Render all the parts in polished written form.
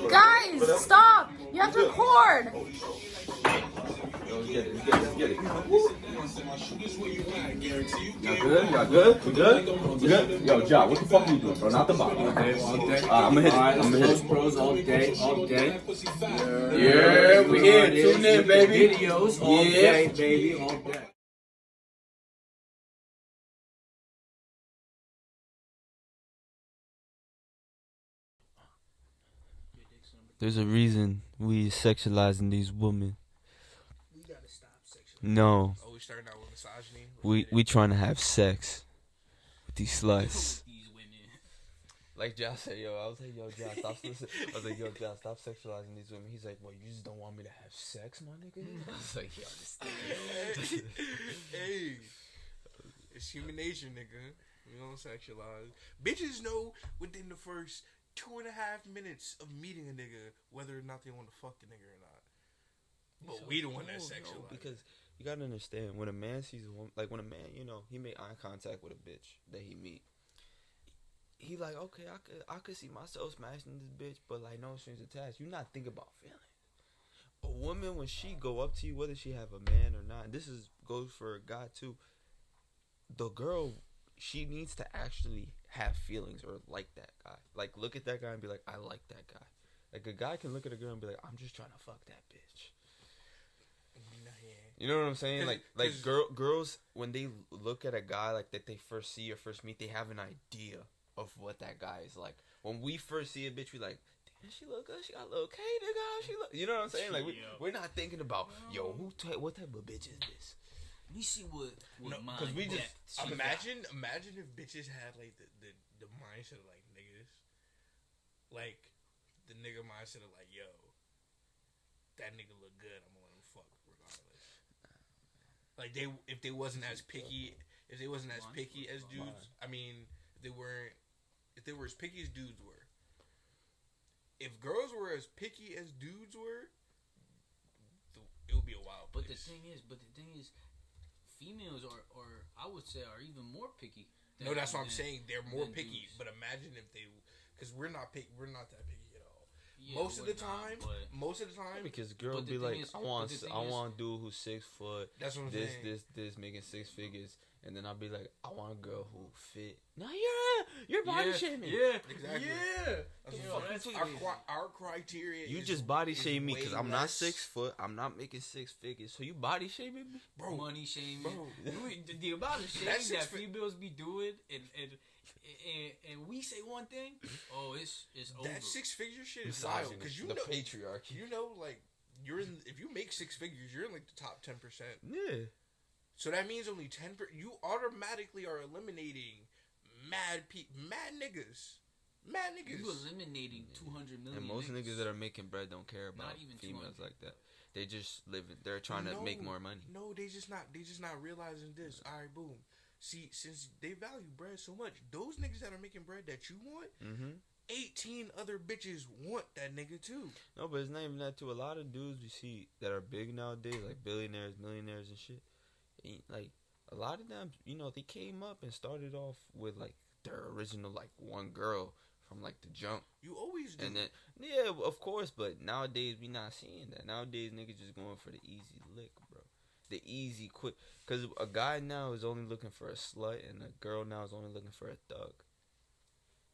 Guys, stop! You have to record! Let's get it. Y'all good? Y'all good? We good? We good? Yo, Ja, what the fuck are you doing, bro? Not the bottom. All day. I'm gonna hit it. I'm gonna hit it. Pros all day. Yeah, we here. Tune in, baby. Videos all day, baby, all day. There's a reason we sexualizing these women. We gotta stop sexualizing. No. Oh, we starting out with misogyny? We trying to have sex with these sluts. These women. Like Josh said, I was like, Josh, stop listening. I was like, Josh, stop sexualizing these women. He's like, well, you just don't want me to have sex, my nigga? I was like, yo, this thing. Hey, it's human nature, nigga. We don't sexualize. Bitches know within the first 2.5 minutes of meeting a nigga whether or not they want to fuck the nigga or not. But we the one that sexualize. No, because you gotta understand, when a man sees a woman, like when a man, he made eye contact with a bitch that he meet, he like, okay, I could see myself smashing this bitch, but like no strings attached. You not thinking about feelings. A woman, when she go up to you, whether she have a man or not, this goes for a guy too. The girl, she needs to actually have feelings or like that guy. Like look at that guy and be like, I like that guy. Like a guy can look at a girl and be like, I'm just trying to fuck that bitch. You know what I'm saying? Like girls, when they look at a guy like that they first see or first meet, they have an idea of what that guy is like. When we first see a bitch, we like, damn, she look good. She got a little K, nigga. She look. You know what I'm saying? Like we're not thinking about, yo, what type of bitch is this? We see what because we just imagine if bitches had like the mindset of like niggas, like the nigga mindset of like, yo, that nigga look good, I'm gonna let him fuck regardless. Like if they wasn't as picky as dudes. I mean, if they were as picky as dudes were. If girls were as picky as dudes were, it would be a wild place. But the thing is, females are I would say are even more picky. No, that's what I'm saying. They're more picky. Dudes. But imagine if they, because we're not that picky at all. Yeah, most of the time, because girls be like, I want a dude who's 6 foot. That's what I'm saying. This making 6 figures, and then I'll be like, I want a girl who fit. No, you're body shaming. Yeah, exactly. Yeah, our criteria. You just body shame me because I'm not 6 foot. I'm not making 6 figures. So you body shaming me, bro? Money shaming, bro. The amount of shame that females be doing, and we say one thing, it's over. That 6-figure shit is wild because the patriarchy. You know, like if you make 6 figures, you're in like the top 10%. Yeah. So that means only 10%. You automatically are eliminating mad niggas. You eliminating 200 million. And most niggas that are making bread don't care about not even females like that. They just living. They're trying to make more money. No, they just not realizing this. All right, boom. See, since they value bread so much, those niggas that are making bread that you want, 18 other bitches want that nigga too. No, but it's not even that too. A lot of dudes we see that are big nowadays, like billionaires, millionaires and shit, like a lot of them, they came up and started off with like their original like one girl from like the jump. You always do. And then yeah, of course, but nowadays we not seeing that. Nowadays niggas just going for the easy lick, bro. The easy quick, because a guy now is only looking for a slut and a girl now is only looking for a thug.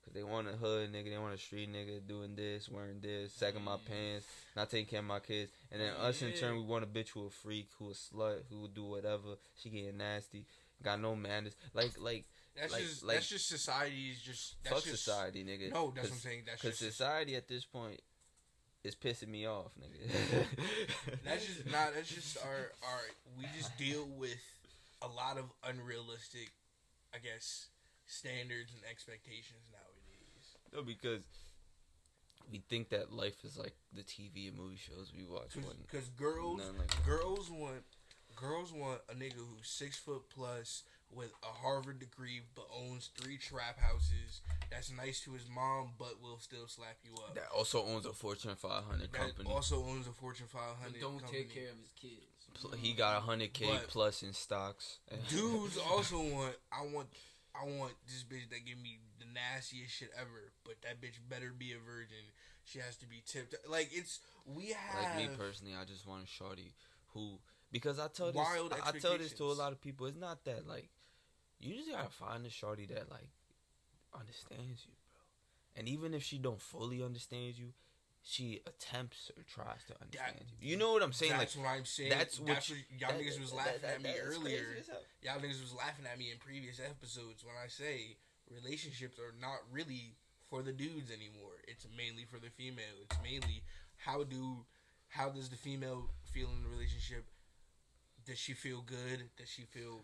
Because they want a hood nigga, they want a street nigga doing this, wearing this, sagging my pants, not taking care of my kids. And then us in turn, we want a bitch who a freak, who a slut, who will do whatever. She getting nasty, got no manners. That's just society's just... Fuck society, nigga. No, that's what I'm saying. Because society at this point is pissing me off, nigga. That's just our we just deal with a lot of unrealistic, I guess, standards and expectations nowadays. No, because we think that life is like the TV and movie shows we watch. Because girls want a nigga who's 6 foot plus with a Harvard degree but owns 3 trap houses. That's nice to his mom, but will still slap you up. That also owns a Fortune 500 company. But don't take care of his kids. He got $100K plus in stocks. Dudes also want. I I want this bitch that give me the nastiest shit ever, but that bitch better be a virgin. She has to be tipped. Like we have. Like me personally, I just want a shorty who, because I tell Wild this to a lot of people. It's not that like you just gotta find a shorty that like understands you, bro. And even if she don't fully understand you, she attempts or tries to understand you. You know what I'm saying? That's like, what I'm saying. That's what y'all niggas was laughing at me earlier. Y'all niggas was laughing at me in previous episodes when I say relationships are not really for the dudes anymore. It's mainly for the female. It's mainly how does the female feel in the relationship? Does she feel good? Does she feel?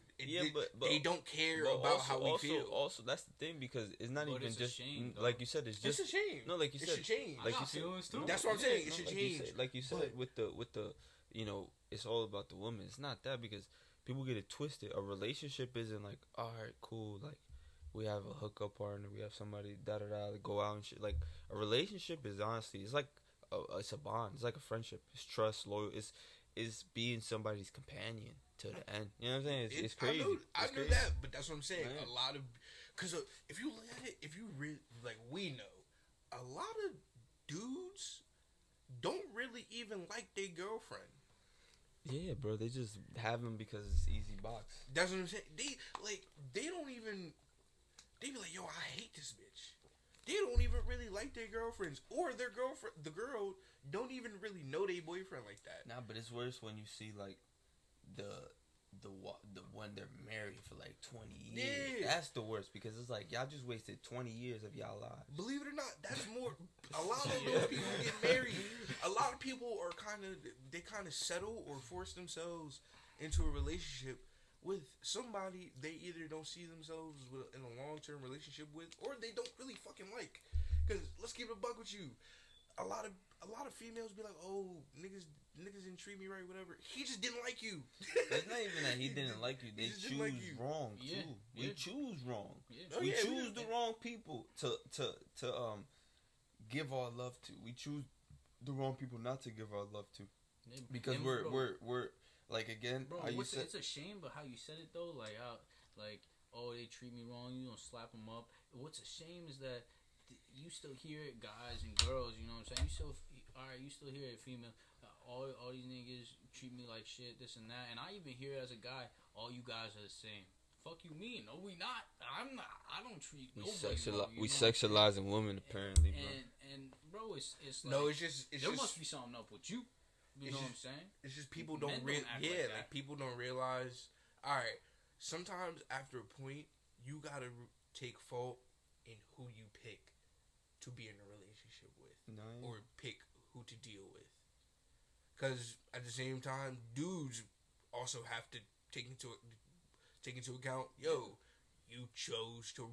But they don't care about how we feel. Also, that's the thing, because it's not even it's just shame, like you said. It's just a shame. No, like you said, it should change. Like you said, too. That's what I'm saying. It should change. Like you said, with the you know, it's all about the woman. It's not that, because people get it twisted. A relationship isn't like, all right, cool, like we have a hookup partner, we have somebody go out and shit. Like a relationship is honestly, it's like it's a bond. It's like a friendship. It's trust, loyal. It's being somebody's companion to the end. You know what I'm saying? It's crazy. I know that, but that's what I'm saying. Yeah. A lot of, because if you look at it, if you really, like, we know, a lot of dudes don't really even like their girlfriend. Yeah, bro. They just have them because it's easy box. That's what I'm saying. They don't even, they be like, yo, I hate this bitch. They don't even really like their girlfriends, or the girl don't even really know their boyfriend like that. Nah, but it's worse when you see like the when they're married for like 20 years. Yeah. That's the worst, because it's like y'all just wasted 20 years of y'all lives. Believe it or not, that's more. A lot of those people get married. A lot of people are kind of settle or force themselves into a relationship with somebody they either don't see themselves in a long-term relationship with, or they don't really fucking like. Because let's keep it a buck with you. A lot of females be like, oh, niggas didn't treat me right, whatever. He just didn't like you. It's not even that he didn't like you. They choose like you. Wrong too. Yeah. We choose wrong. Yeah. We choose the wrong people to give our love to. We choose the wrong people not to give our love to, because we're like, again, bro, it's a shame, but how you said it though, like how, like, oh, they treat me wrong, you don't slap them up. What's a shame is that you still hear it, guys and girls, you know what I'm saying? You still hear it, female. All these niggas treat me like shit, this and that. And I even hear it as a guy, all you guys are the same. Fuck you mean? No, we not. I'm not. I don't treat nobody wrong, we sexualizing women, apparently, bro. And bro, it's like, no, it's just must be something up with you. You know what I'm saying? It's just people don't realize. Like people don't realize. All right, sometimes after a point, you gotta take fault in who you pick to be in a relationship with, or pick who to deal with. Because at the same time, dudes also have to take into account, yo, you chose to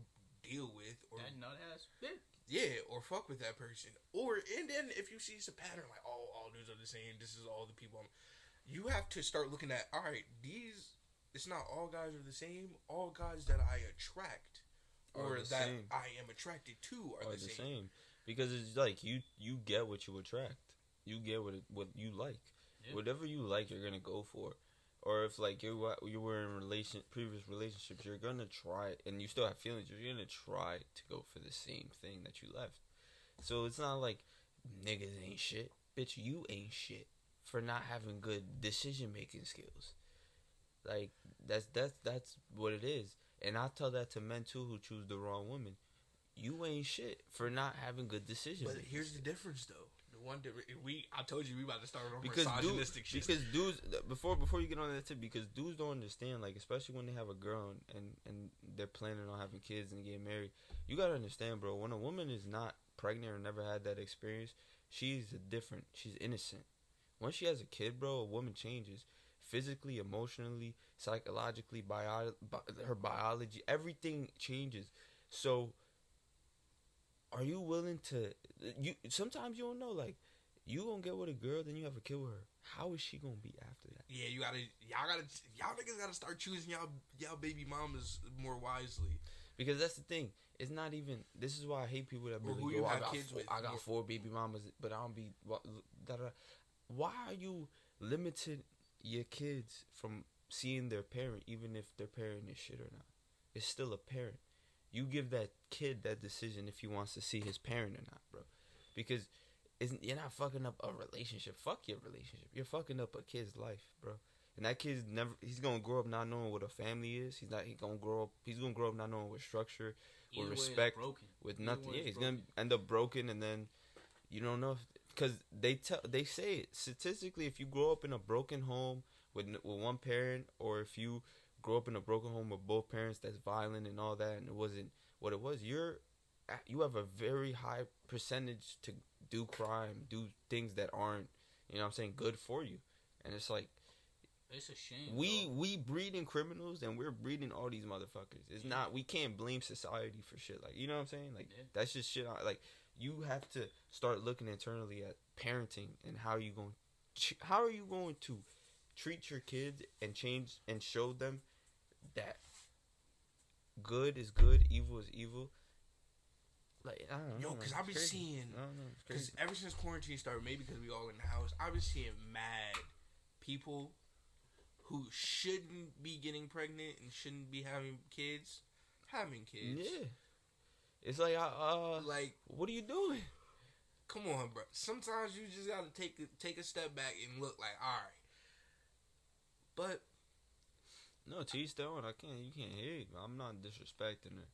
deal with, or that nut ass bitch. Yeah, or fuck with that person. And then if you see it's a pattern, like, oh, all dudes are the same, this is all the people, you have to start looking at, all right, it's not all guys are the same. All guys that I attract or that same. I am attracted to are the same. Because it's like, you get what you attract. You get what you like. Yeah. Whatever you like, you're going to go for. Or if, like, you were in previous relationships, you're going to try, and you still have feelings, you're going to try to go for the same thing that you left. So it's not like niggas ain't shit. Bitch, you ain't shit for not having good decision-making skills. Like, that's what it is. And I tell that to men, too, who choose the wrong woman. You ain't shit for not having good decisions. But here's the difference, though. I told you we about to start on misogynistic shit. Because dudes, before you get on that tip, because dudes don't understand, like, especially when they have a girl and they're planning on having kids and getting married, you gotta understand, bro, when a woman is not pregnant or never had that experience, she's innocent. Once she has a kid, bro, a woman changes. Physically, emotionally, psychologically, her biology, everything changes. So, are you willing to? Sometimes you don't know. Like, you gonna get with a girl, then you have a kid with her. How is she gonna be after that? Yeah, y'all niggas gotta start choosing y'all baby mamas more wisely. Because that's the thing. It's not even. This is why I hate people that really go, I got 4 baby mamas, but I don't be. Why are you limiting your kids from seeing their parent, even if their parent is shit or not? It's still a parent. You give that kid that decision if he wants to see his parent or not, bro. Because you're not fucking up a relationship. Fuck your relationship. You're fucking up a kid's life, bro. And that kid's he's gonna grow up not knowing what a family is. He's gonna grow up not knowing what structure, with respect, with nothing. Yeah, he's gonna end up broken, and then you don't know because they say it statistically. If you grow up in a broken home with one parent, or if you grow up in a broken home with both parents that's violent and all that, and it wasn't what it was, you have a very high percentage to do crime, do things that aren't, you know what I'm saying, good for you. And it's like, it's a shame. We breeding criminals, and we're breeding all these motherfuckers. It's not, we can't blame society for shit. Like, you know what I'm saying? Like, that's just shit. Like, you have to start looking internally at parenting and how are you going to treat your kids and change and show them that good is good, evil is evil. Like, I don't know. Yo, because I've been seeing, because ever since quarantine started, maybe because we all in the house, I've been seeing mad people who shouldn't be getting pregnant and shouldn't be having kids. Yeah. It's like, what are you doing? Come on, bro. Sometimes you just gotta take a step back and look like, all right. But no, to each their own. You can't hate. I'm not disrespecting her.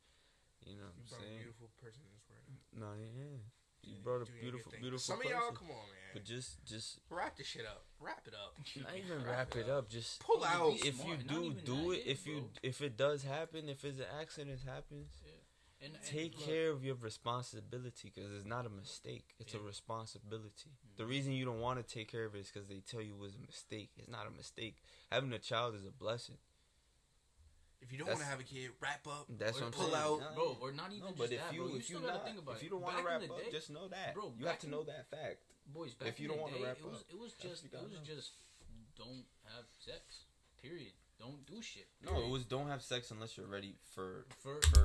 You know what I'm saying? A beautiful person in this world. No, yeah. You brought a beautiful Some person. of y'all, come on, man. But just wrap this shit up. Wrap it up. Not even wrap it up. Just pull out. If you do it. If it does happen, if it's an accident happens, and take care of your responsibility, because it's not a mistake. It's a responsibility. The reason you don't want to take care of it is because they tell you it was a mistake. It's not a mistake. Having a child is a blessing. If you don't want to have a kid, wrap up. That's what I'm pull saying. out, bro. Or not even but just that, bro. If you don't want to wrap up, just know that. Bro, you have to know that fact. Boys, back if you don't want to wrap up, it was just don't have sex. Period. Don't do shit. Period. No, it was don't have sex unless you're ready for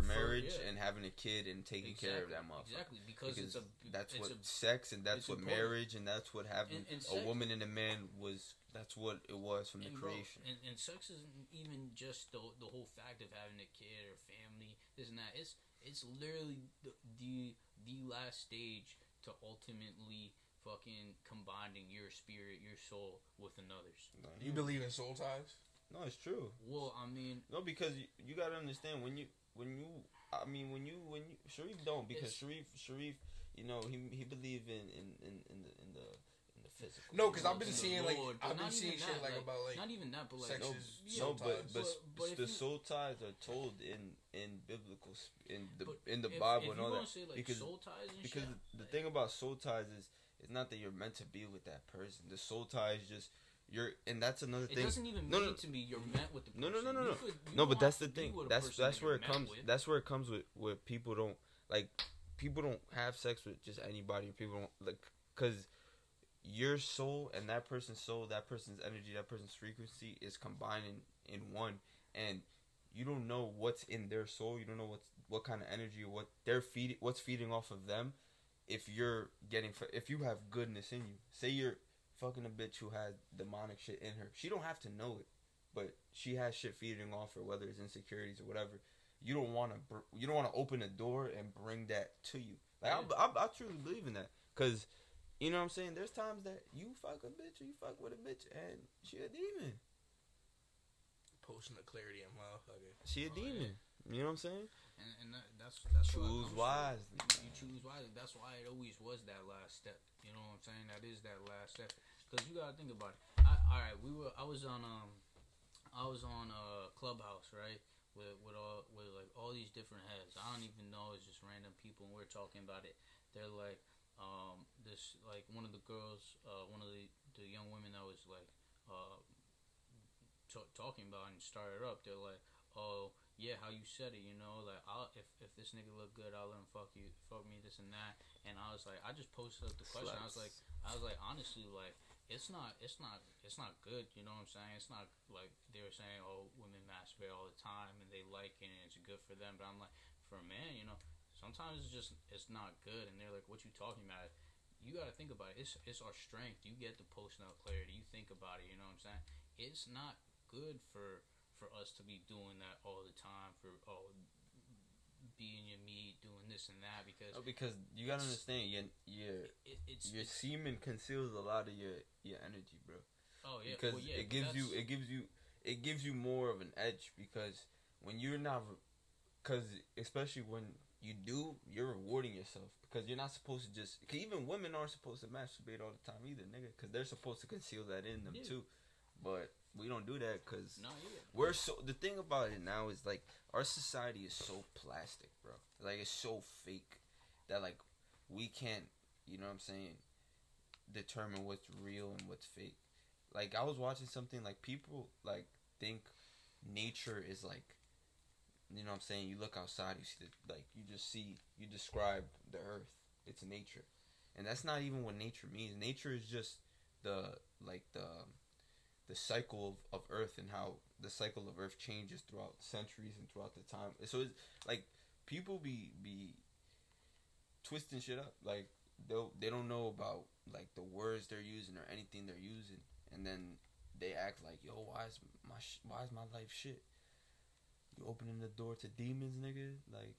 marriage and having a kid and taking care of that motherfucker. Exactly, because that's what sex and that's what important. Marriage and that's what having a woman and a man was. That's what it was from the creation. And sex isn't even just the whole fact of having a kid or family, this and that. It's literally the last stage to ultimately fucking combining your spirit, your soul with another's. You believe in soul ties? No, it's true. Well, I mean, no, because you gotta understand when you Sharif don't, because Sharif, you know, he believe in the physical. No, because I've been seeing shit like about like not even that, but like but the soul ties are told in biblical in the Bible and all that. Say, like, because soul ties and because shit, the thing about soul ties is it's not that you're meant to be with that person. The soul tie is just and that's another thing. It doesn't even mean to me you're meant with the person. No, but that's the thing. That's where it comes. That's where it comes with people don't have sex with just anybody. People don't like, because your soul and that person's soul, that person's energy, that person's frequency is combining in one, and you don't know what's in their soul. You don't know what kind of energy, what they're what's feeding off of them. If you have goodness in you, say you're fucking a bitch who has demonic shit in her, she don't have to know it, but she has shit feeding off her, whether it's insecurities or whatever. You don't want to open a door and bring that to you. Like, I truly believe in that, because you know what I'm saying, there's times that you fuck a bitch or you fuck with a bitch and she a demon. Posting the clarity in motherfucker. She a demon. Yeah. You know what I'm saying? And that's choose wisely. You choose wisely. That's why it always was that last step. You know what I'm saying? That is that last step. Because you gotta think about it. I was on Clubhouse, right? With all these different heads. I don't even know, it's just random people, and we're talking about it. They're like, this, like, one of the girls, one of the young women that was like talking about and started up, they're like, oh yeah, how you said it, you know, like, if this nigga look good, I'll let him fuck me, this and that. And I was like, I just posted up the question. I was like, honestly, like, it's not good, you know what I'm saying? It's not like they were saying, oh, women masturbate all the time and they like it and it's good for them. But I'm like, for a man, you know, sometimes it's not good. And they're like, what you talking about? You got to think about it. It's our strength. You get the post-nut clarity. You think about it, you know what I'm saying? It's not good for us to be doing that all the time, for be in your meat, doing this and that because because you gotta understand, your semen conceals a lot of your energy, bro. Oh yeah, Because well, yeah, it gives you more of an edge because when you're not, because especially when you do, you're rewarding yourself because you're not supposed to just. Cause even women aren't supposed to masturbate all the time either, nigga. Because they're supposed to conceal that in them too, but we don't do that because we're so. The thing about it now is like our society is so plastic, bro. Like it's so fake that like we can't. You know what I'm saying? Determine what's real and what's fake. Like I was watching something like people like think nature is like, you know what I'm saying, you look outside, you see the, like you describe the earth, it's nature, and that's not even what nature means. Nature is just the like the cycle of earth and how the cycle of earth changes throughout centuries and throughout the time. So it's like people be twisting shit up, like they don't know about like the words they're using or anything they're using, and then they act like, yo, why is my life shit? You opening the door to demons, nigga? Like,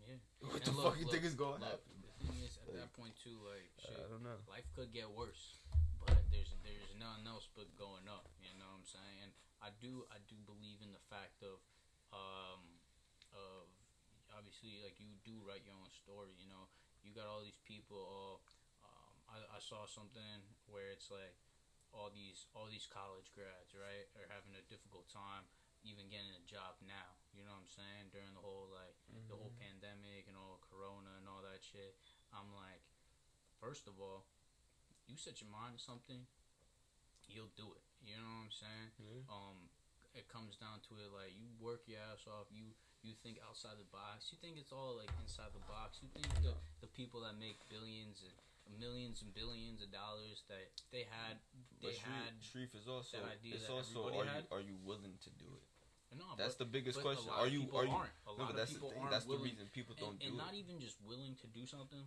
yeah. What the fuck you think is going to happen? The thing is, at that point too, like, shit, I don't know. life could get worse, but there's nothing else but going up. You know what I'm saying? And I do believe in the fact of obviously, like, you do write your own story. You know, you got all these people. I saw something where it's like all these college grads, right, are having a difficult time even getting a job now. You know what I'm saying? During the whole the whole pandemic and all corona and all that shit. I'm like, first of all, you set your mind to something, you'll do it. You know what I'm saying? It comes down to it, like, you work your ass off, you think outside the box. You think it's all like inside the box. You think the people that make billions and millions and billions of dollars that they had Sharif is also that idea it's that also are you willing to do it? No, that's the biggest question. Are you? A lot no, but of that's people the thing. aren't That's willing, the reason people don't do and it. not even just willing to do something.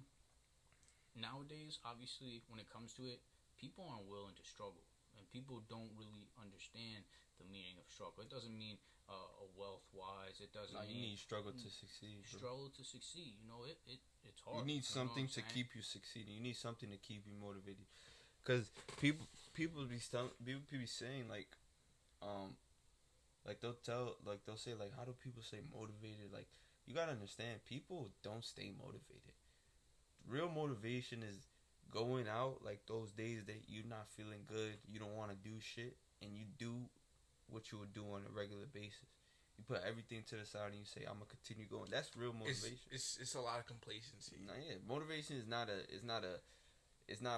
Nowadays, obviously, when it comes to it, people aren't willing to struggle, and people don't really understand the meaning of struggle. It doesn't mean wealth wise. It doesn't. You need struggle to succeed. Bro. Struggle to succeed. You know, it's hard. You need something to keep you succeeding. You need something to keep you motivated. Because people be saying like they'll say like, how do people stay motivated? Like, you gotta understand, people don't stay motivated. Real motivation is going out like those days that you're not feeling good, you don't want to do shit, and you do what you would do on a regular basis. You put everything to the side and you say, I'm gonna continue going. That's real motivation. It's a lot of complacency. Nah, yeah, motivation is not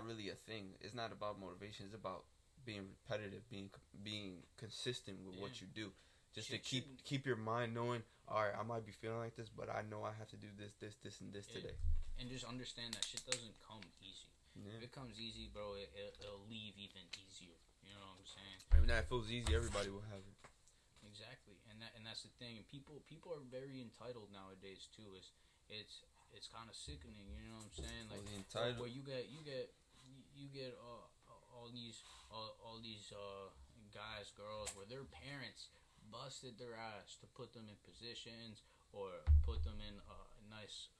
really a thing. It's not about motivation. It's about being repetitive, being consistent with what you do. Just to keep your mind knowing, all right, I might be feeling like this, but I know I have to do this, and this today. And just understand that shit doesn't come easy. Yeah. If it comes easy, bro, it'll leave even easier. You know what I'm saying? I mean, that feels easy, everybody will have it. Exactly, and that's the thing. People are very entitled nowadays too. It's kind of sickening. You know what I'm saying? Like, entitled. Where you get all these guys, girls, where their parents busted their ass to put them in positions or put them in a nice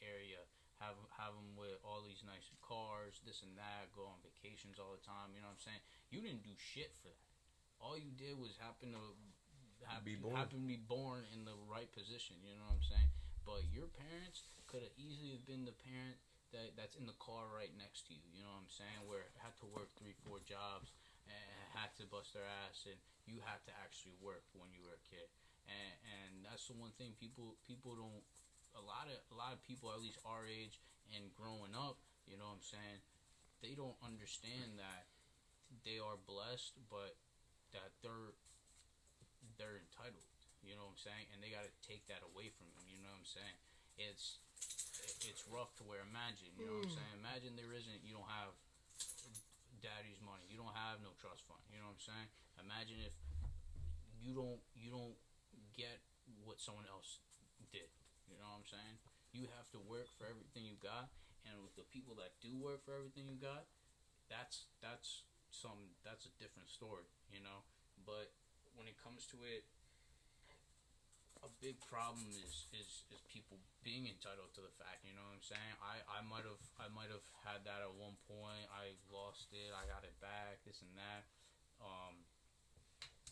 area, have them with all these nice cars, this and that, go on vacations all the time. You know what I'm saying? You didn't do shit for that. All you did was happen to be born in the right position. You know what I'm saying? But your parents could have easily been the parent that's in the car right next to you. You know what I'm saying? Where had to work 3-4 jobs and had to bust their ass, and you had to actually work when you were a kid. And that's the one thing people don't. A lot of people, at least our age and growing up, you know what I'm saying, they don't understand that they are blessed, but that they're entitled. You know what I'm saying? And they got to take that away from them. You know what I'm saying? It's rough to where, imagine, you know what I'm saying? Imagine you don't have daddy's money. You don't have no trust fund. You know what I'm saying? Imagine if you don't get what someone else did. You know what I'm saying? You have to work for everything you got, and with the people that do work for everything you got, that's a different story, you know. But when it comes to it, a big problem is people being entitled to the fact. You know what I'm saying? I might have had that at one point. I lost it. I got it back. This and that.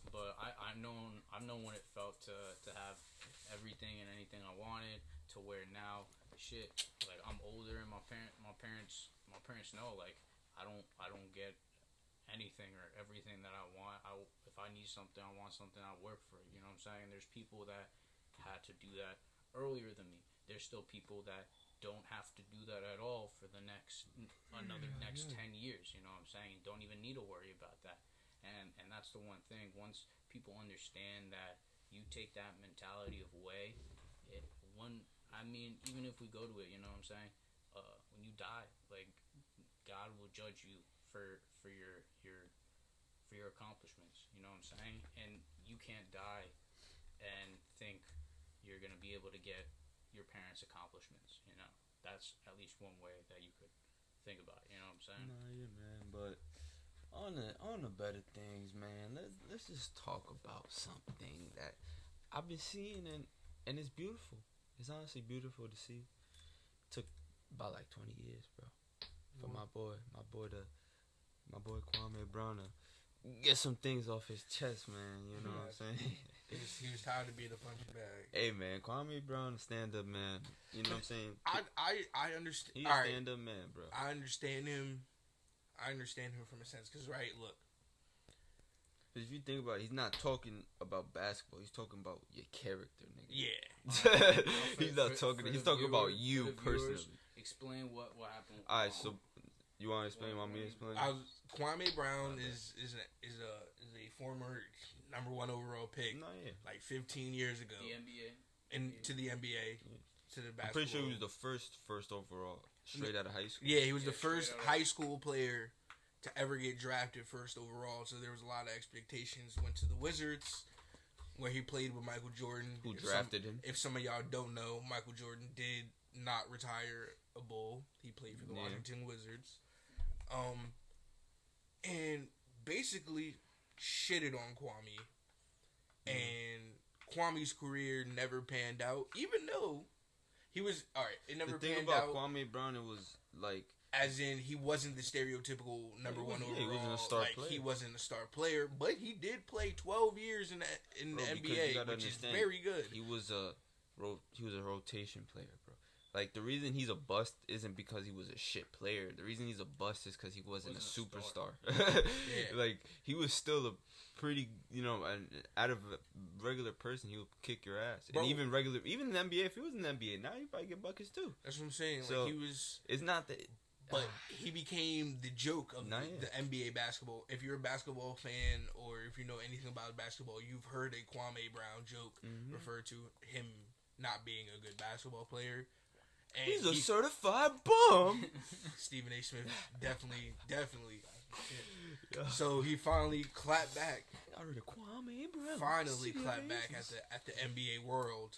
But I've known what it felt to have everything and anything I wanted, to where now shit, like I'm older and my parents know, like I don't get anything or everything that I want. If I need something, I want something, I work for it. You know what I'm saying? There's people that had to do that earlier than me. There's still people that don't have to do that at all for the next 10 years. You know what I'm saying? Don't even need to worry about that. And that's the one thing. Once people understand that you take that mentality away, even if we go to it, you know what I'm saying? When you die, like God will judge you for your accomplishments. You know what I'm saying? And you can't die and think you're gonna be able to get your parents' accomplishments. You know, that's at least one way that you could think about it. You know what I'm saying? Nah, yeah, man. But on the better things, man. Let's just talk about something that I've been seeing and it's beautiful. It's honestly beautiful to see. It took about like 20 years, bro, for my boy Kwame Brown to get some things off his chest, man. You know what I'm saying? He was tired of being a punching bag. Hey, man, Kwame Brown, stand up man. You know what I'm saying? I understand. He's a stand up man, bro. I understand him. From a sense, because look. Because if you think about it, he's not talking about basketball. He's talking about your character, nigga. Yeah. He's not talking. He's talking about you personally. Explain what happened. All right, so you want to explain? Want me to explain? Kwame Brown is a former number 1 overall pick. No, yeah. Like 15 years ago. The NBA. To the NBA. To the basketball. I'm pretty sure he was the first overall, straight out of high school. Yeah, he was the first high school player to ever get drafted first overall. So there was a lot of expectations. Went to the Wizards, where he played with Michael Jordan. Who drafted him? If some of y'all don't know, Michael Jordan did not retire a Bull. He played for the Washington Wizards. And basically shitted on Kwame. And Kwame's career never panned out, even though he was it never panned out. The thing about Kwame Brown, it was like, as in he wasn't the stereotypical number 1 overall. He wasn't a star player. He wasn't a star player, but he did play 12 years in the NBA, which is very good. He was a rotation player, bro. Like, the reason he's a bust isn't because he was a shit player. The reason he's a bust is because he wasn't a superstar. Yeah. Like, he was still a pretty, out of a regular person, he would kick your ass. Bro. And even in the NBA, if he was in the NBA, now he'd probably get buckets too. That's what I'm saying. So, like, he was... It's not that... But he became the joke of the NBA basketball. If you're a basketball fan or if you know anything about basketball, you've heard a Kwame Brown joke refer to him not being a good basketball player. And he's a certified bum. Stephen A. Smith definitely. So he finally clapped back. I heard a Kwame Brown. Finally clapped back at the NBA world.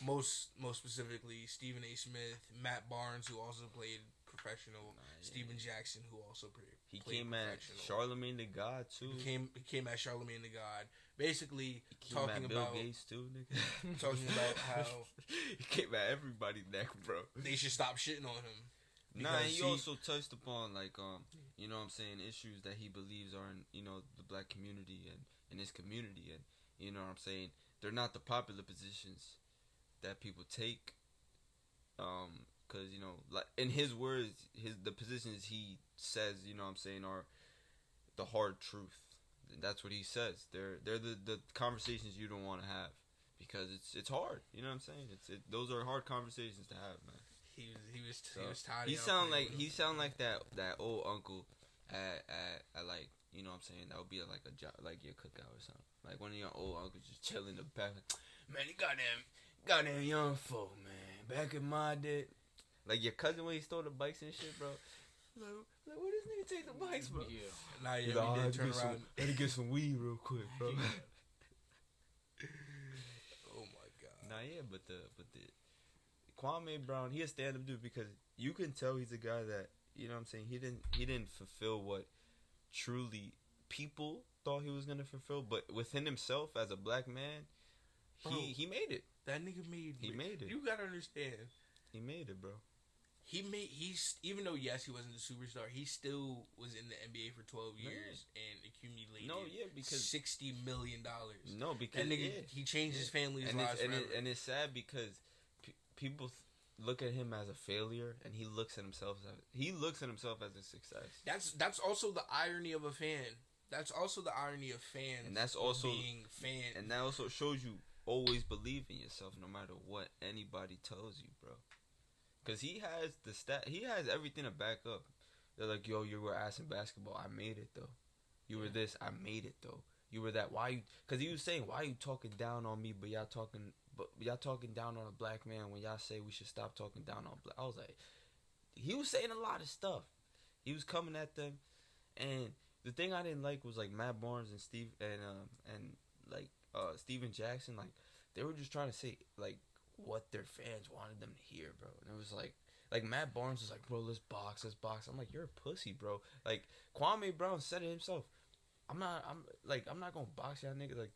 Most specifically, Stephen A. Smith, Matt Barnes, who also played professional, Steven Jackson, who also played came at Charlemagne the God too. He came at Charlemagne the God, basically talking at Bill about Gates too, nigga. talking about how he came at everybody neck, bro. They should stop shitting on him. Nah, he also touched upon you know what I'm saying, issues that he believes are in, the black community and in his community, and you know what I'm saying, they're not the popular positions that people take. Because, like in his words, the positions he says, you know what I'm saying, are the hard truth. That's what he says. They're the conversations you don't want to have because it's hard. You know what I'm saying? Those are hard conversations to have, man. He was tired. He sound like that old uncle at like, you know what I'm saying, that would be like a job, like your cookout or something. Like one of your old uncles just chilling in the back. Like, man, you goddamn young folk, man. Back in my day. Like your cousin when he stole the bikes and shit, bro. Like where this nigga take the bikes, bro? Yeah. Nah, yeah, we did turn around. Let me get some weed real quick, bro. Oh my god. Nah, yeah, but the Kwame Brown, he a stand up dude because you can tell he's a guy that, you know what I'm saying, he didn't fulfill what truly people thought he was gonna fulfill, but within himself as a black man, He made it. That nigga made. He made it. You gotta understand. He made it, bro. He's even though yes he wasn't a superstar, he still was in the NBA for 12 years and accumulated because $60 million. No, because that nigga he changed his family's lives forever. And it's sad because people look at him as a failure, and he looks at himself as a success. That's also the irony of a fan. That's also the irony of fans. And that's also being fans. And that also shows you always believe in yourself, no matter what anybody tells you, bro. Because he has he has everything to back up. They're like, yo, you were ass in basketball. I made it, though. You were this. I made it, though. You were that. Why you? Because he was saying, why you talking down on me, but y'all talking down on a black man when y'all say we should stop talking down on black. I was like, he was saying a lot of stuff. He was coming at them. And the thing I didn't like was, like, Matt Barnes and Steven Jackson. Like, they were just trying to say, like, what their fans wanted them to hear, bro. And it was like Matt Barnes was like, bro, let's box. I'm like, you're a pussy, bro. Like, Kwame Brown said it himself. I'm not gonna box y'all niggas. Like,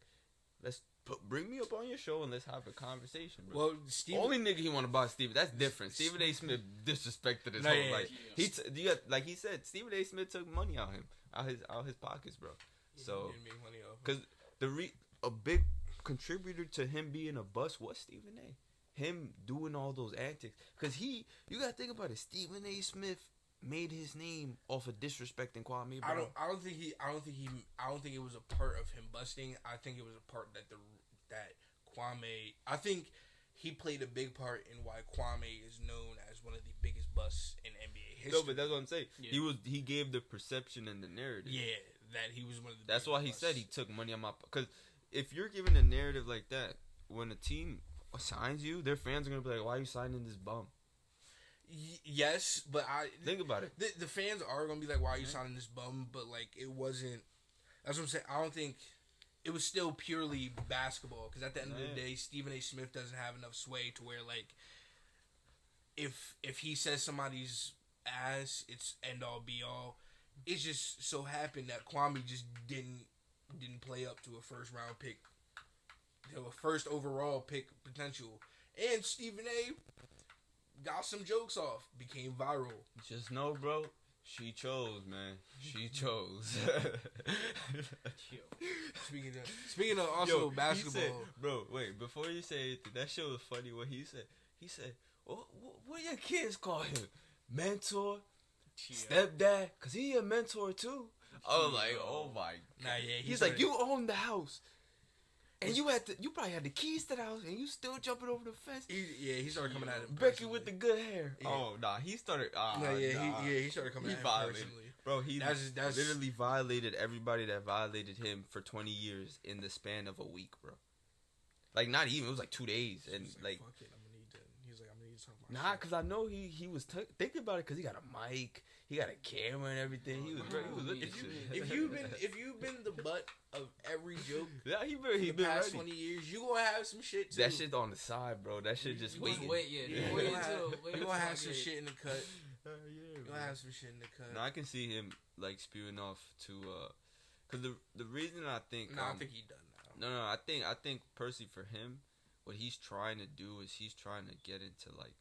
bring me up on your show and let's have a conversation, bro. Well, only nigga he want to box Stephen. That's different. Stephen A. Smith disrespected his whole life. Like he said, Stephen A. Smith took money out his pockets, bro. So, because a big contributor to him being a bust was Stephen A. Him doing all those antics, because you gotta think about it. Stephen A. Smith made his name off of disrespecting Kwame Brown. I don't think it was a part of him busting. I think it was a part that Kwame. I think he played a big part in why Kwame is known as one of the biggest busts in NBA history. No, but that's what I'm saying. Yeah. He gave the perception and the narrative. Yeah, that he was one of the. That's why he said he took money on my. Because if you're giving a narrative like that, when a team signs you, their fans are gonna be like, "Why are you signing this bum?" Yes, but think about it. The fans are gonna be like, "Why are you signing this bum?" But like, it wasn't. That's what I'm saying. I don't think it was still purely basketball, because at the end of the day, Stephen A. Smith doesn't have enough sway to where, like, if he says somebody's ass, it's end all be all. It just so happened that Kwame just didn't play up to a first round pick, to a first overall pick potential, and Stephen A. got some jokes off, became viral. Just know, bro, she chose, man. She chose. Speaking of also basketball, said, bro, wait, before you say anything, that shit was funny. What he said, what your kids call him? Mentor, stepdad, cause he a mentor too. I was like, oh my god. Nah, yeah, he's like, you own the house. And you probably had the keys to the house, and you still jumping over the fence. He started coming at him. Becky with the good hair. Yeah. Oh nah, he started. He started coming at him personally. Bro, that's literally violated everybody that violated him for 20 years in the span of a week, bro. Like, not even. It was like 2 days, and like. Fuck it, I'm gonna need to talk about. Nah, cause I know he was thinking about it, cause he got a mic, he got a camera and everything. He was looking. If you've been the butt of every joke, yeah, he the been past ready. 20 years, you gonna have some shit too. That shit on the side, bro. That shit just waiting. You gonna have some shit in the cut. You gonna have some shit in the cut. No, I can see him like spewing off to, cause the reason I think. I think he done now. No, I think personally for him, what he's trying to do is he's trying to get into like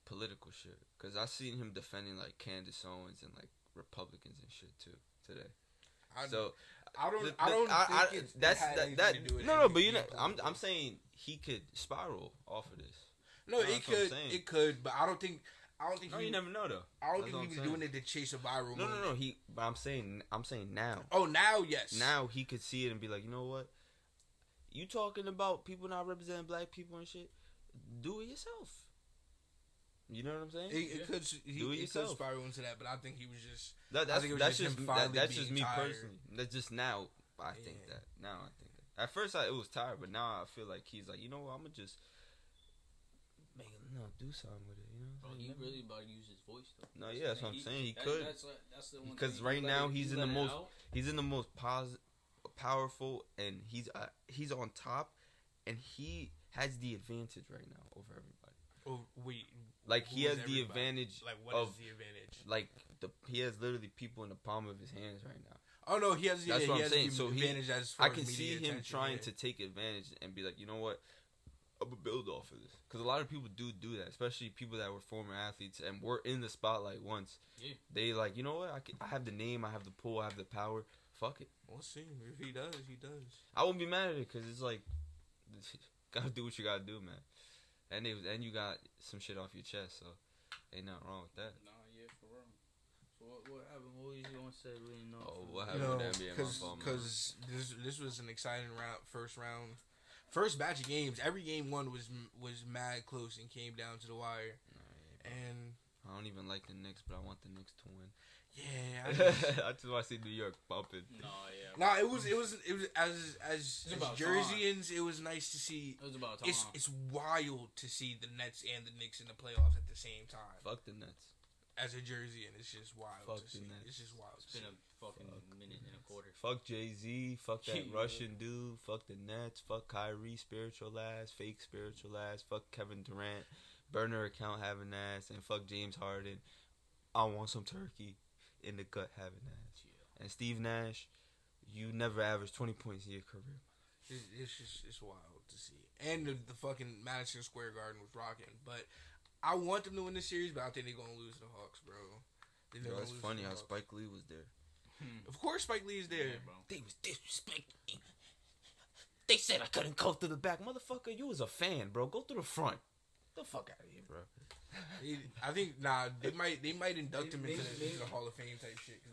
political shit. Cause I seen him defending like Candace Owens and like Republicans and shit too today. I don't think No, but you know, I'm saying he could spiral off of this. No, it could, but I don't think. No, you never know though. I don't think he was doing it to chase a viral. No. But I'm saying now. Oh, now yes. Now he could see it and be like, you know what? You talking about people not representing black people and shit? Do it yourself. You know what I'm saying? It could spiral into that, but I think he was just. That's just me personally. That's just now. I think that. At first, it was tired, but now I feel like he's like, you know what? I'm gonna just do something with it. You know? Bro, he really about to use his voice though. No, yeah, that's what I'm saying. He could. That's the one. Because right now he's in the most powerful, and he's on top, and he has the advantage right now over everybody. Oh wait. Like, he has the advantage. Like, what is the advantage? Like, he has literally people in the palm of his hands right now. Oh no, he has. That's he what I'm has saying. the So advantage as far I as can media see him attention, trying yeah. to take advantage and be like, you know what, I'm gonna build off of this, because a lot of people do that, especially people that were former athletes and were in the spotlight once. Yeah. They like, you know what, I have the name, I have the pull, I have the power. Fuck it. We'll see if he does. He does. I won't be mad at it, because it's like, gotta do what you gotta do, man. And you got some shit off your chest, so ain't nothing wrong with that. Nah, yeah, for real. So what happened? What was you gonna say? Really? No. Oh, what You happened know, with the NBA? My fault, man. because this was an exciting first batch of games. Every game one was mad close and came down to the wire. And I don't even like the Knicks, but I want the Knicks to win. yeah, I just want to see New York bumping. No, yeah. no, it was as about Jerseyans, it was nice to see. It was about time. It's wild to see the Nets and the Knicks in the playoffs at the same time. Fuck the Nets. As a Jerseyan, it's just wild Fuck to the see. Nets. It's just wild. It's been a fucking minute and a quarter. Fuck Jay-Z. Fuck that Yeah. Russian dude. Fuck the Nets. Fuck Kyrie, spiritual ass. Fake spiritual ass. Fuck Kevin Durant, burner account having ass. And fuck James Harden. I want some turkey in the gut having ass. Yeah. And Steve Nash, you never averaged 20 points in your career. It's wild to see. And the fucking Madison Square Garden was rocking. But I want them to win the series, but I think they're gonna lose to the Hawks, bro. Bro, it's funny how Spike Lee was there. Of course, Spike Lee is there. Yeah, bro. They was disrespecting me. They said I couldn't go through the back. Motherfucker, you was a fan, bro. Go through the front. Get the fuck out of here, bro. I think they might induct him into the Hall of Fame type shit. Cause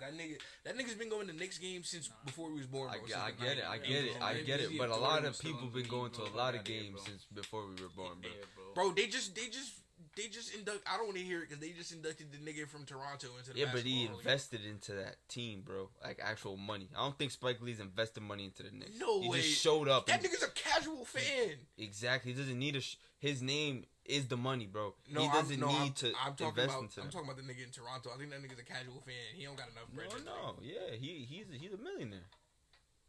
that nigga's been going to Knicks games since before he was born. Bro. I get it. But a lot of people been going to a lot of games since before we were born, bro. Yeah, Bro, they just induct. I don't want to hear it because they just inducted the nigga from Toronto into the Yeah, but he basketball league. invested into that team, bro. Like actual money. I don't think Spike Lee's invested money into the Knicks. No he way. Just showed up. That nigga's a casual fan. Exactly. He doesn't need his name is the money, bro. No, he doesn't need to I'm talking invest about. into I'm that. talking about the nigga in Toronto. I think that nigga's a casual fan. He don't got enough bread. No, yeah, he's a millionaire.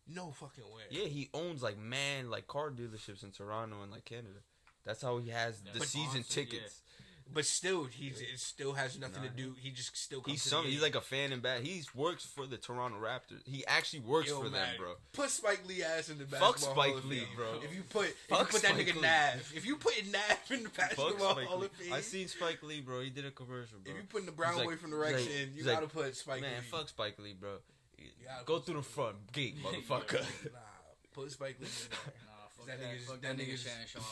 No fucking way. Yeah, he owns like car dealerships in Toronto and like Canada. That's how he has the But season honestly, tickets. But still, it still has nothing to do. He just still comes He's like a fan in bad. He works for the Toronto Raptors. He actually works for them, bro. Put Spike Lee ass in the basketball Fuck Spike Hall of Lee, Fame. bro. If you put Fuck that Spike nigga Lee. Nav, if you put Nav in the Fuck basketball Spike Hall Lee. of Fame, I seen Spike Lee, bro. He did a commercial, bro. if you putting the brown He's boy like- from direction, you he's gotta like, put Spike Man, Lee. fuck Spike Lee, bro. gotta Go put through the front gate, motherfucker. Nah, put Spike Lee in there. Nah, fuck That that. nigga's- Fuck that that nigga nigga's- Shannon Sharp.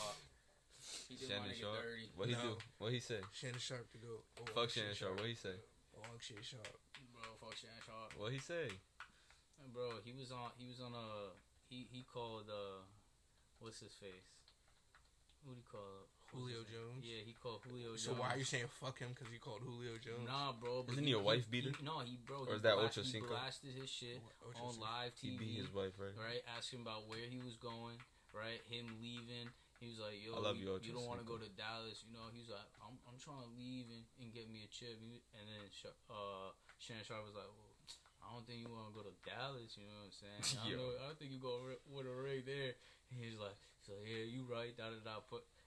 He didn't want Shannon to get Sharp. dirty. What he No. do? What he say? Shannon Sharp to go. Fuck Shannon Sharp. What he say? Long shit Sharp. Bro, fuck Shannon Sharp. What he say? Bro, he was on a he called what's his face? Who do you call? Julio Jones. Yeah, he called Julio Jones. So why are you saying fuck him? Because he called Julio Jones. Nah, bro. But Isn't he a wife beater? No, he bro. Or he is that bla- Ocho He Cinco? blasted his shit Ocho on Cinco. live He TV. beat his wife, right? Right, asking about where he was going. Right, him leaving. He was like, "Yo, I love you, Ocho you don't want to Cinco. go to Dallas, you know?" He's like, "I'm trying to leave and get me a chip." And then Shannon Sharp was like, "Well, I don't think you want to go to Dallas, you know what I'm saying? I don't think you go with a rig there." And he's like, "Yeah, you right." Da da da.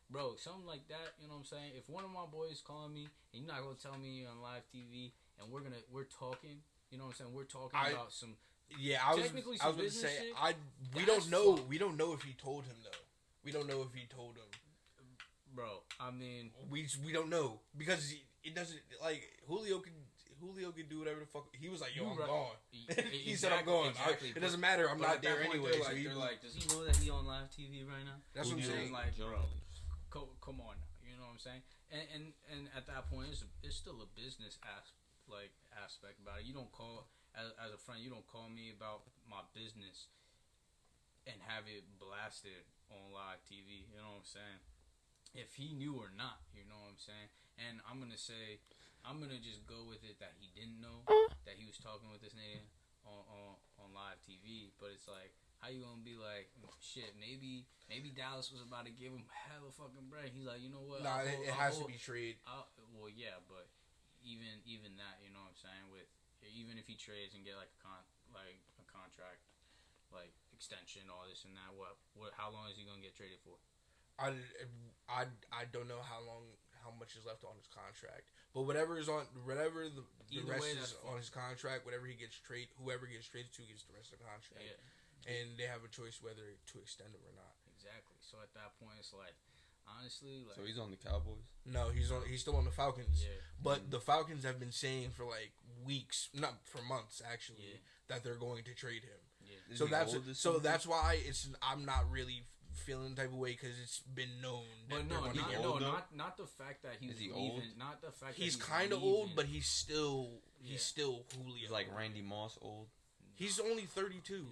Bro, something like that, you know what I'm saying? If one of my boys calling me and you're not gonna tell me on live TV and we're talking, you know what I'm saying? We're talking about some. Yeah, I was Technically going some to say business we that's don't know. fucked. We don't know if he told him though. We don't know if he told him. Bro, I mean, We don't know because it doesn't like Julio could do whatever the fuck. He was like, "Yo, You I'm right. gone." He said, "I'm going." Exactly. It doesn't matter. I'm But not at that there point, anyway. They're like, does he know that he on live TV right now? That's what I'm Julio's saying. like, bro, come on now. You know what I'm saying? And at that point, it's still a business aspect about it. You don't call as a friend. You don't call me about my business and have it blasted on live TV. You know what I'm saying? If he knew or not, you know what I'm saying? And I'm gonna just go with it that he didn't know that he was talking with this nigga on live TV. But it's like, how you gonna be like, shit? Maybe Dallas was about to give him hella fucking bread. He's like, you know what? Nah, it has to be trade. Well, yeah, but even that, you know what I'm saying? With even if he trades and get like a contract like extension, all this and that, what how long is he gonna get traded for? I don't know how long how much is left on his contract. But whatever the Either rest way, is that's on fine. his contract, whoever gets traded to gets the rest of the contract, and they have a choice whether to extend him or not. Exactly. So at that point, it's like, honestly, like. So he's on the Cowboys. No, he's still on the Falcons. Yeah. But the Falcons have been saying for like weeks, not for months actually, that they're going to trade him. Yeah. Is So he that's old or so something? that's why I'm not really feeling the type of way because it's been known. But that they're gonna old, get him. though? not the fact that he's Is he leaving. old? Not the fact He's that kind of leaving. old, but he's still Julio. He's like Randy Moss old. He's only 32,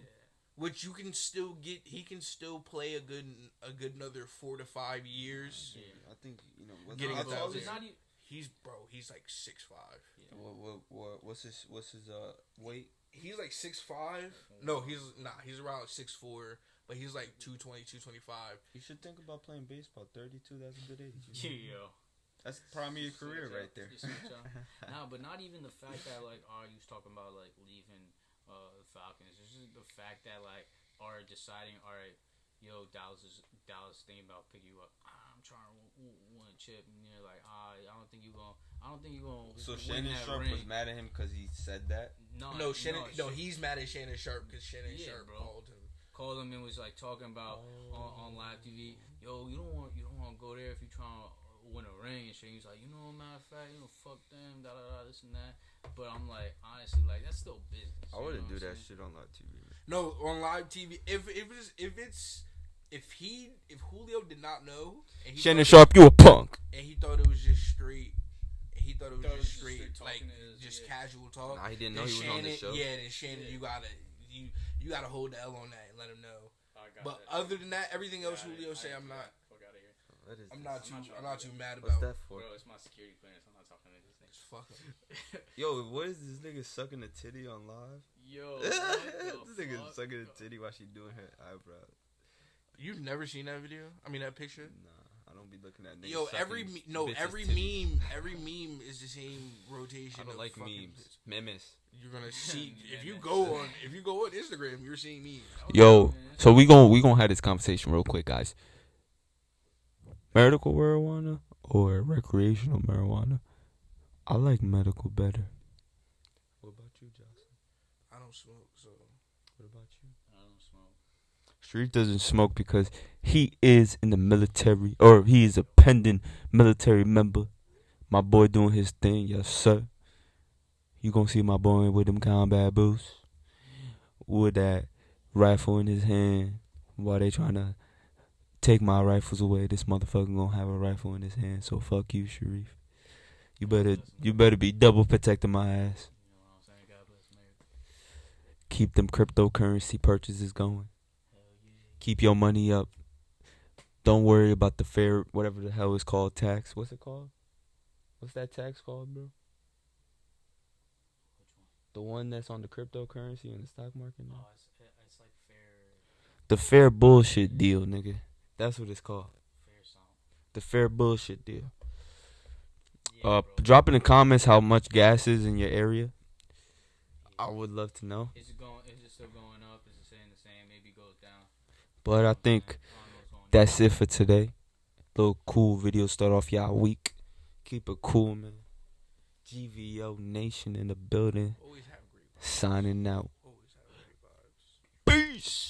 which you can still get. He can still play a good another 4 to 5 years. Yeah. I think Getting how it tall out is there. he? He's like 6'5". What's his weight? He's like 6'5". No, he's around 6'4", but he's like 220, 225. You should think about playing baseball. 32, that's a good age. Yeah. That's probably your career right there. Nah, but not even the fact that like you was talking about like leaving the Falcons. It's just the fact that like are deciding, all right, yo, Dallas thinking about picking you up. I'm trying to win a chip, and you're like, I don't think you're gonna. So win Shannon that Sharp ring. was mad at him because he said that. No, he's mad at Shannon Sharp because Shannon Sharp called him and was like talking about on live TV. Yo, you don't want to go there if you trying to win a ring and shit. He's like, matter of fact, fuck them, this and that. But I'm like, honestly, like that's still business. I wouldn't do that shit on live TV. No, on live TV. If Julio did not know, and Shannon Sharp, you a punk. and he thought it was just straight. Like just casual talk. Nah, he didn't know then he was on the show. Yeah, then Shannon, you gotta hold the L on that and let him know. But other than that, everything else Julio say, I'm not. I'm not too mad What's about. that for? Bro, it's my security clearance. I'm not talking to this thing. Fuck him. Yo, what is this nigga sucking a titty on live? Yo, This nigga sucking a titty while she doing her eyebrows. You've never seen that video? I mean that picture? Nah, I don't be looking at niggas. Yo, every meme is the same rotation. I don't of like fucking memes. Memes. You're gonna see if you go on Instagram, you're seeing memes. Yo, so we gonna have this conversation real quick, guys. Medical marijuana or recreational marijuana? I like medical better. What about you, Jocelyn? I don't smoke, so What about you? I don't smoke. Street doesn't smoke because he is in the military, or he is a pending military member. My boy doing his thing, yes sir. You gonna see my boy with them combat boots, with that rifle in his hand, while they trying to take my rifles away. This motherfucker gonna have a rifle in his hand. So fuck you, Sharif. You better be double protecting my ass. You know what I'm saying? God bless America. Keep them cryptocurrency purchases going. Hell yeah. Keep your money up. Don't worry about the fair, whatever the hell it's called, tax. What's it called? What's that tax called, bro? Which one? The one that's on the cryptocurrency and the stock market now? Oh, it's like fair. The fair bullshit deal, nigga. That's what it's called. Fair sound. The fair bullshit deal. Yeah, bro. Drop in the comments how much gas is in your area. I would love to know. Is it still going up? Is it staying the same? Maybe it goes down. But I think that's it for today. Little cool video start off y'all week. Keep it cool, man. GVO Nation in the building. always have great vibes. Signing out. Always have great vibes. Peace.